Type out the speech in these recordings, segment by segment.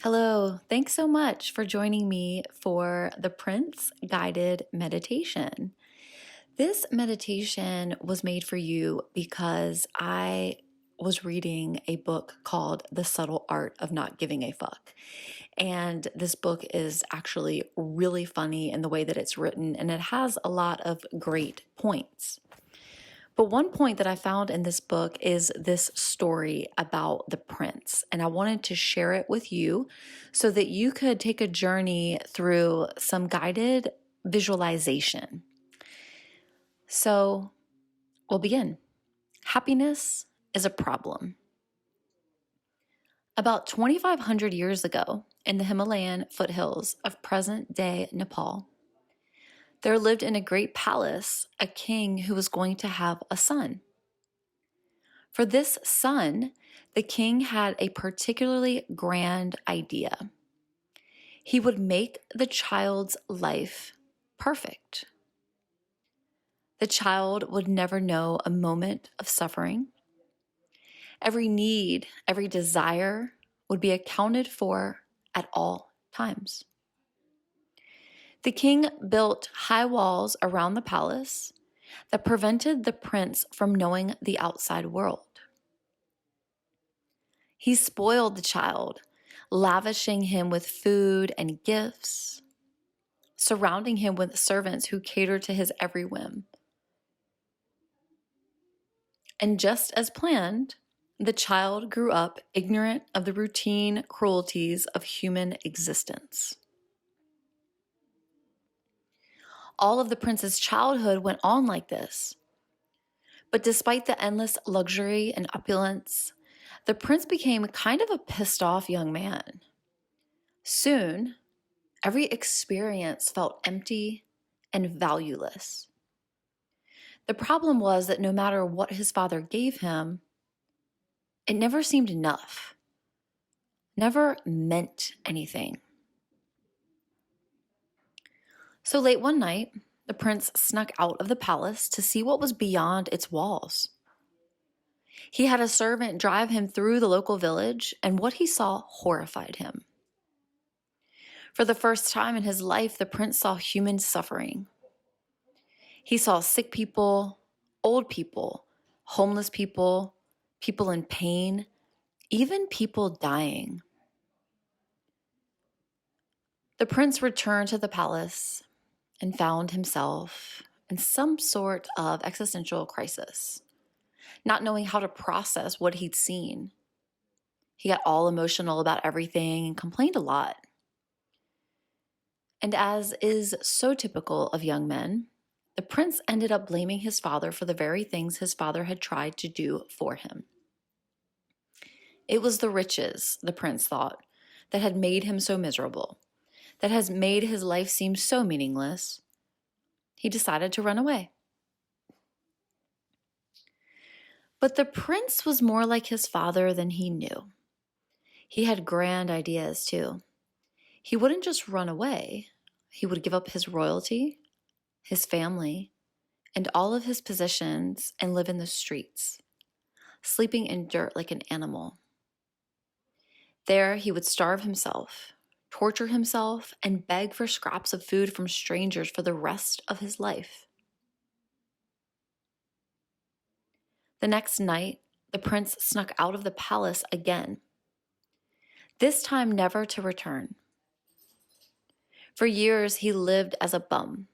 Hello, thanks so much for joining me for the Prince Guided Meditation. This meditation was made for you because I was reading a book called The Subtle Art of Not Giving a Fuck. And this book is actually really funny in the way that it's written, and it has a lot of great points. But one point that I found in this book is this story about the prince, and I wanted to share it with you so that you could take a journey through some guided visualization. So we'll begin. Happiness is a problem. About 2,500 years ago, in the Himalayan foothills of present-day Nepal, there lived in a great palace a king who was going to have a son. For this son, the king had a particularly grand idea. He would make the child's life perfect. The child would never know a moment of suffering. Every need, every desire would be accounted for at all times. The king built high walls around the palace that prevented the prince from knowing the outside world. He spoiled the child, lavishing him with food and gifts, surrounding him with servants who catered to his every whim. And just as planned, the child grew up ignorant of the routine cruelties of human existence. All of the prince's childhood went on like this. But despite the endless luxury and opulence, the prince became kind of a pissed off young man. Soon, every experience felt empty and valueless. The problem was that no matter what his father gave him, it never seemed enough, never meant anything. So late one night, the prince snuck out of the palace to see what was beyond its walls. He had a servant drive him through the local village, and what he saw horrified him. For the first time in his life, the prince saw human suffering. He saw sick people, old people, homeless people, people in pain, even people dying. The prince returned to the palace and found himself in some sort of existential crisis, not knowing how to process what he'd seen. He got all emotional about everything and complained a lot. And as is so typical of young men, the prince ended up blaming his father for the very things his father had tried to do for him. It was the riches, the prince thought, that had made him so miserable, that has made his life seem so meaningless. He decided to run away. But the prince was more like his father than he knew. He had grand ideas too. He wouldn't just run away. He would give up his royalty, his family, and all of his possessions and live in the streets, sleeping in dirt like an animal. There he would starve himself, torture himself, and beg for scraps of food from strangers for the rest of his life. The next night, the prince snuck out of the palace again, this time never to return. For years, he lived as a bum,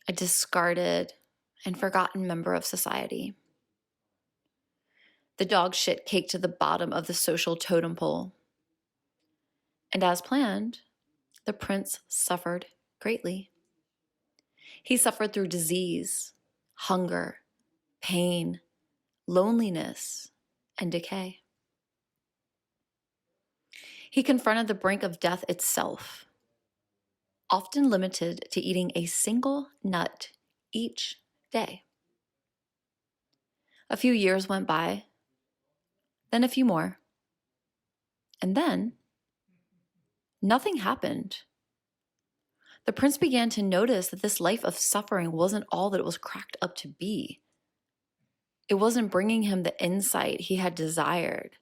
a discarded and forgotten member of society. The dog shit caked to the bottom of the social totem pole. And as planned, the prince suffered greatly. He suffered through disease, hunger, pain, loneliness, and decay. He confronted the brink of death itself, often limited to eating a single nut each day. A few years went by, then a few more, and then nothing happened. The prince began to notice that this life of suffering wasn't all that it was cracked up to be. It wasn't bringing him the insight he had desired.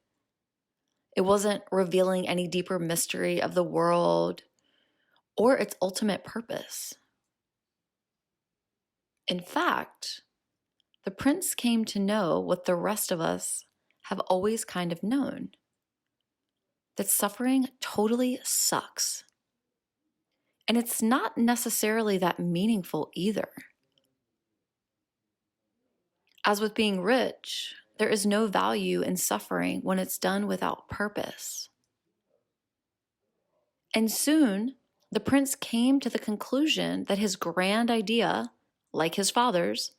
It wasn't revealing any deeper mystery of the world or its ultimate purpose. In fact, the prince came to know what the rest of us have always kind of known, that suffering totally sucks. And it's not necessarily that meaningful either. As with being rich, there is no value in suffering when it's done without purpose. And soon, the prince came to the conclusion that his grand idea, like his father's,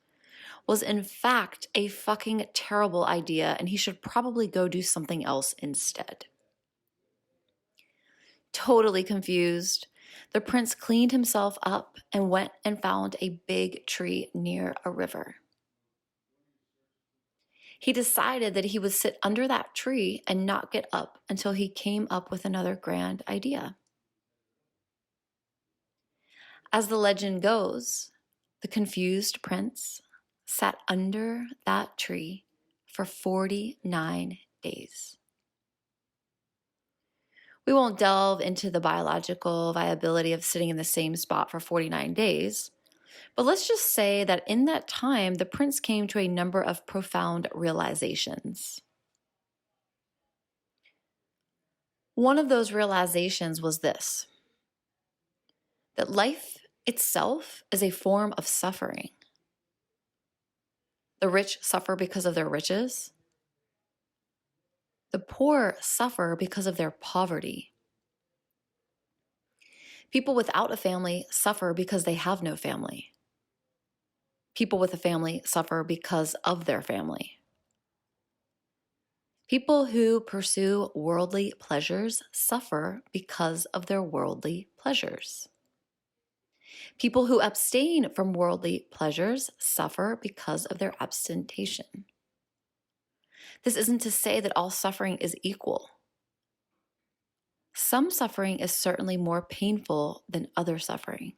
was in fact a fucking terrible idea, and he should probably go do something else instead. Totally confused, the prince cleaned himself up and went and found a big tree near a river. He decided that he would sit under that tree and not get up until he came up with another grand idea. As the legend goes, the confused prince sat under that tree for 49 days. We won't delve into the biological viability of sitting in the same spot for 49 days, but let's just say that in that time, the prince came to a number of profound realizations. One of those realizations was this: that life itself is a form of suffering. The rich suffer because of their riches. The poor suffer because of their poverty. People without a family suffer because they have no family. People with a family suffer because of their family. People who pursue worldly pleasures suffer because of their worldly pleasures. People who abstain from worldly pleasures suffer because of their abstention. This isn't to say that all suffering is equal. Some suffering is certainly more painful than other suffering,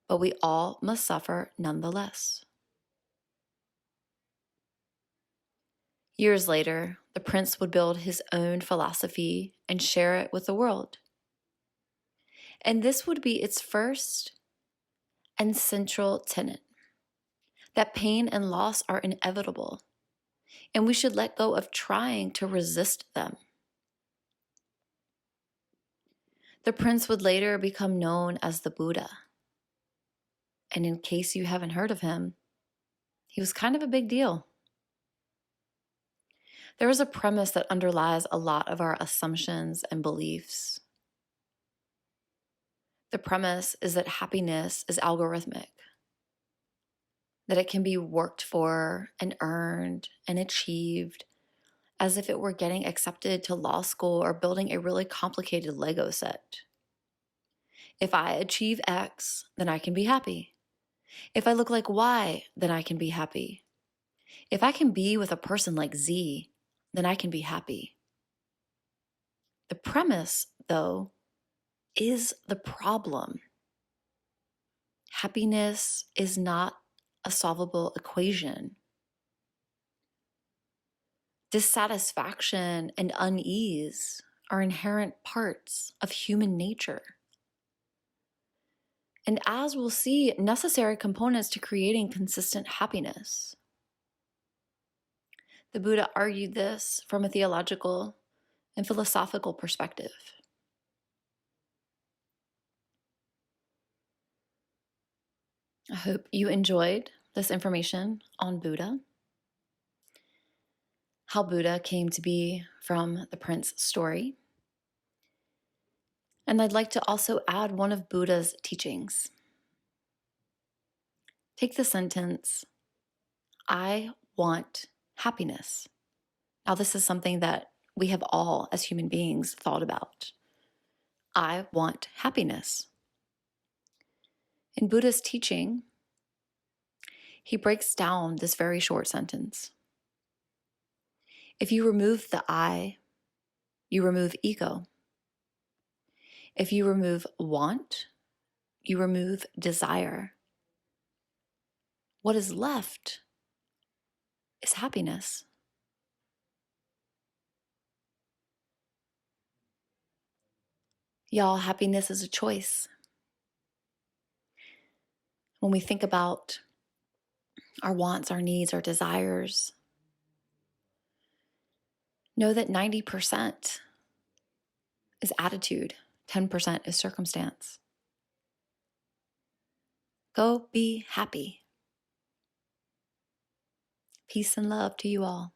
but we all must suffer nonetheless. Years later, the prince would build his own philosophy and share it with the world. And this would be its first and central tenet: that pain and loss are inevitable, and we should let go of trying to resist them. The prince would later become known as the Buddha. And in case you haven't heard of him, he was kind of a big deal. There is a premise that underlies a lot of our assumptions and beliefs. The premise is that happiness is algorithmic, that it can be worked for and earned and achieved as if it were getting accepted to law school or building a really complicated Lego set. If I achieve X, then I can be happy. If I look like Y, then I can be happy. If I can be with a person like Z, then I can be happy. The premise, though, is the problem. Happiness is not a solvable equation. Dissatisfaction and unease are inherent parts of human nature. And as we'll see, necessary components to creating consistent happiness. The Buddha argued this from a theological and philosophical perspective. I hope you enjoyed this information on Buddha, how Buddha came to be from the Prince story. And I'd like to also add one of Buddha's teachings. Take the sentence, "I want happiness." Now, this is something that we have all, as human beings, thought about. I want happiness. In Buddha's teaching, he breaks down this very short sentence. If you remove the I, you remove ego. If you remove want, you remove desire. What is left is happiness. Y'all, happiness is a choice. When we think about our wants, our needs, our desires, know that 90% is attitude, 10% is circumstance. Go be happy. Peace and love to you all.